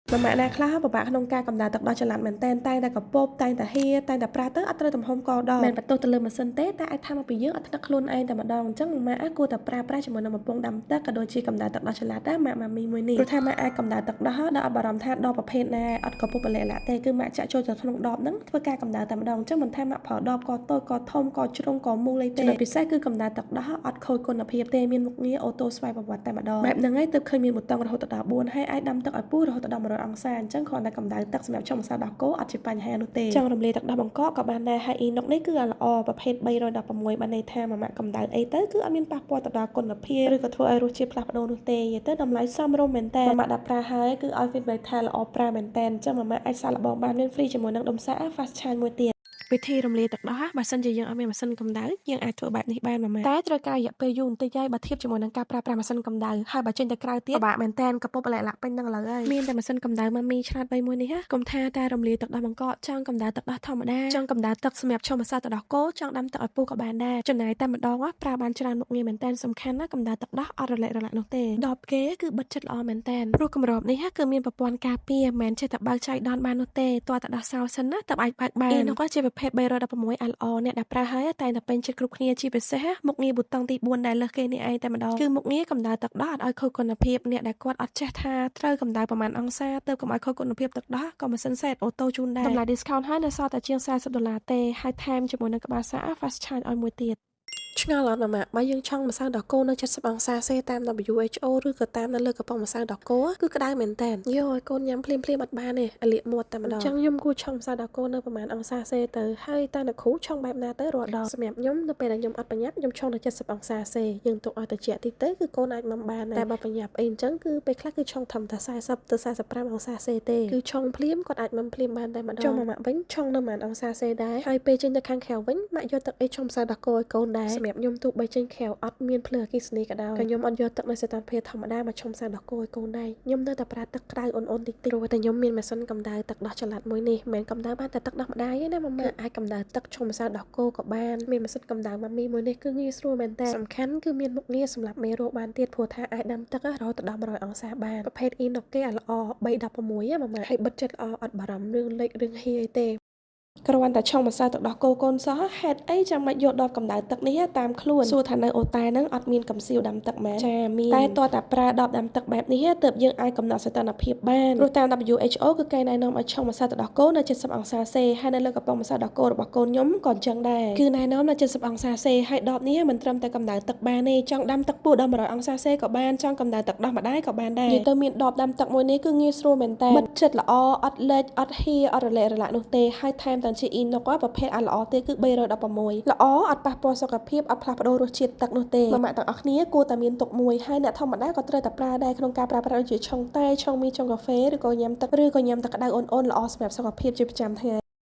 ម៉ាក់ណាខ្លះពិបាកក្នុងការកំដៅទឹកដោះចល័តមែនតែនតែងតែកពប់តែងតែហៀតែងតែប្រាទៅអត់ត្រូវទំហំកដមិនបន្ទោសទៅលើម៉ាស៊ីនទេតែអាចថាមកពីយើងអត់ថ្នាក់ខ្លួនឯងតែម្ដងអញ្ចឹងម៉ាក់គួរតែប្រើប្រាស់ជាមួយនឹងបំពង់ដាំទឹកក៏ដូចជាកំដៅទឹកដោះចល័តដែរម៉ាក់មីមួយនេះព្រោះថាម៉ាក់អាចកំដៅទឹកដោះដោយអត់បារម្ភថាដបប្រភេទណាអត់កពប់ប្រឡែកទេគឺម៉ាក់ចាក់ចូលទៅក្នុងដបហ្នឹងធ្វើការកំដៅតែម្ដងអញ្ចឹងមិនថាម៉ាក់ប្រើដបក៏តូចក៏ធំក៏ជ្រុងក៏មូលអីទេចំណុចពិសេសគឺកំដៅទឹកដោះអត់ខូចគុណភាពទេមានមុខងារអូតូស្វ័យប្រវត្តិតែម្ដងបែបហ្នឹងហើយទើបឃើញមានប៊ូតុងរហូតដល់4ហើយអាចដាំទឹកឲ្យពុះរហូតដល់100អង្សាអញ្ចឹងគ្រាន់តែកម្ដៅទឹកសម្រាប់ឆុងម្សៅដោះគោអត់ជាបញ្ហានោះទេចង់រំលាយទឹកដោះបង្កកក៏បានដែរហើយអ៊ីណុកនេះគឺល្អប្រភេទ316បានន័យថាម៉ាក់កម្ដៅអីទៅគឺអត់មានប៉ះពាល់ទៅដល់គុណភាពឬក៏ធ្វើឲ្យរសជាតិផ្លាស់ប្ដូរនោះទេនិយាយទៅតម្លៃសមរម្យមែនតើម៉ាក់ដាក់ប្រើហើយគឺឲ្យ feedback ថាល្អប្រើមែនតើអញ្ចឹងម៉ាក់អាចសាកល្បងបានមាន free ជាមួយនឹងដុំសាក fast charge មួយទៀតវិធីរំលាយទឹកដោះបើសិនជាយើងអត់មានម៉ាស៊ីនកម្ដៅយើងអាចធ្វើបែបនេះបានម៉ាតែត្រូវការរយៈពេលយូរបន្តិចហើយបើធៀបជាមួយនឹងការប្រើប្រាស់ម៉ាស៊ីនកម្ដៅហើយបើចេញទៅក្រៅទៀតពិបាកមែនតើកពុបប្រឡែកលាក់ពេញនឹងឥឡូវហើយមានតែម៉ាស៊ីនកម្ដៅម៉ាមីឆ្លាតបីមួយនេះកុំថាតែរំលាយទឹកដោះបង្កកចង់កម្ដៅទឹកដោះធម្មតាចង់កម្ដៅទឹកសម្រាប់ឆុងម្សៅទឹកដោះគោចង់ដាំទឹកឲ្យពុះក៏បានដែរចំណាយតែម្ដងប្រើបានច្រើនមុខងារមែនតើសំខាន់ណាកម្ដៅទឹកដោះអត់រលែករលាក់នោះទេដបគេគឺបិទចិត្តល្អមែនតើព្រោះគម្របនេះគឺមានប្រព័ន្ធការពារមិនចេះតែបើកចៃដន្យបាននោះទេតើតែដោះសោសិនណាតើអាចបើកបាននោះក៏ជាប្រភេទ316ល្អអ្នកដែលប្រើហើយតែតែពេញចិត្តគ្រប់គ្នាជាពិសេសមុខងារប៊ូតុងទី4ដែលលើសគេនេះឯងតែម្ដងគឺមុខងារកម្ដៅទឹកដោះអត់ឲ្យខូចគុណភាពអ្នកដែលគាត់អត់ចេះថាត្រូវកម្ដៅប្រមាណអង្សាទើបកុំឲ្យខូចគុណភាពទឹកដោះក៏ម៉ាស៊ីនសេតអូតូជូនដែរតម្លៃ discount ហើយនៅសល់តែជាង$40ទេហើយថែមជាមួយនឹងក្បាលសាក fast charge ឲ្យមួយទៀតឆ្ងល់អត់ម៉ាក់បើយើងឆុងម្សៅដោះគោនៅ70អង្សាសេតាម WHO ឬក៏តាមនៅលើកំប៉ុងម្សៅដោះគោគឺក្តៅមែនតើយោឲ្យកូនញ៉ាំភ្លាមអត់បានទេអាលៀកមាត់តែម្ដងអញ្ចឹងខ្ញុំគួរឆុងម្សៅដោះគោនៅប្រហែលអង្សាសេទៅហើយតែអ្នកគ្រូឆុងបែបណាទៅរាល់ដងសម្រាប់ខ្ញុំនៅពេលដែលខ្ញុំអត់ប្រញាប់ខ្ញុំឆុងនៅ70អង្សាសេយើងទុកឲ្យត្រជាក់តិចទៅគឺកូនអាចមុំបានតែបើប្រញាប់អីអញ្ចឹងគឺពេលខ្លះគឺឆុងត្រឹមតែ40ទៅ45អង្សាសេទេគឺឆុងភ្លាមគាត់អាចមុំភ្លាមបានតែម្ដងចុះម៉ាក់វិញឆុងនៅប្រហែលអង្សាសេដែរហើយពេលចេញទៅខាងក្រៅវិញម៉ាក់យកទឹកអីឆុងម្សៅដោះគោឲ្យកូនដែរសម្រាប់ខ្ញុំទោះបីចេញខែវអត់មានភ្លើងអគ្គិសនីក៏ដោយក៏ខ្ញុំអត់យកទឹកនៅស្ថានភាពធម្មតាមកឆុងម្សៅដោះគោឲ្យកូនដែរខ្ញុំនៅតែប្រើទឹកក្តៅអ៊ុនតិចព្រោះតែខ្ញុំមានម៉ាស៊ីនកម្ដៅទឹកដោះចល័តមួយនេះមិនមែនកម្ដៅបានតែទឹកដោះម្ដាយទេណាម៉ាម៉ាអាចកម្ដៅទឹកឆុងម្សៅដោះគោក៏បានមានម៉ាស៊ីនកម្ដៅម៉ាមីមួយនេះគឺងាយស្រួលមែនតើសំខាន់គឺមានមុខងារសម្រាប់មេរោគបានទៀតព្រោះថាអាចដាំទឹករហូតដល់100អង្សាបានប្រភេទអ៊ីណុកគេល្អ316ម៉ាម៉ាហើយបិទចិត្តល្អអត់បារម្ភរឿងលេខរឿងហៀអីទេគ្រាន់តែឆុងម្សៅទឹកដោះគោកូនសោះហេតុអីចាំបាច់យកដបកម្ដៅទឹកនេះតាមខ្លួនសួរថានៅអូតែហ្នឹងអត់មានកំសៀវដាំទឹកមែនចាមានតែតើតែប្រើដបដាំទឹកបែបនេះទើបយើងអាចកំណត់សីតុណ្ហភាពបានព្រោះតាម WHO គឺគេណែនាំឲ្យឆុងម្សៅទឹកដោះគោនៅ70អង្សាសេហើយនៅលើកំប៉ុងម្សៅដោះគោរបស់កូនខ្ញុំក៏អញ្ចឹងដែរគឺណែនាំនៅ70អង្សាសេហើយដបនេះមិនត្រឹមតែកម្ដៅទឹកបានទេចង់ដាំទឹកពុះដល់100អង្សាសេក៏បានចង់កម្ដៅទឹកដោះម្ដាយក៏បានដែរនិយាយទៅមានដបដាំទឹកមួយនេះគឺងាយស្រួលមែនតើបិទចិត្តល្អអត់លេចអត់ហៀអត់រលែករលាក់នោះទេហើយថែមទាំងជាអ៊ីណុកប្រភេទល្អទេគឺ316ល្អអត់ប៉ះពាល់សុខភាពអត់ផ្លាស់ប្ដូររសជាតិទឹកនោះទេម៉ាក់ទាំងអស់គ្នាគួរតែមានទុកមួយហើយអ្នកធម្មតាក៏ត្រូវតែប្រើដែរក្នុងការប្រើប្រាស់ដូចជាឆុងតែឆុងមីឆុងកាហ្វេឬក៏ញ៉ាំទឹកឬក៏ញ៉ាំទឹកក្តៅអ៊ុនៗល្អសម្រាប់សុខភាពជាប្រចាំថ្ងៃ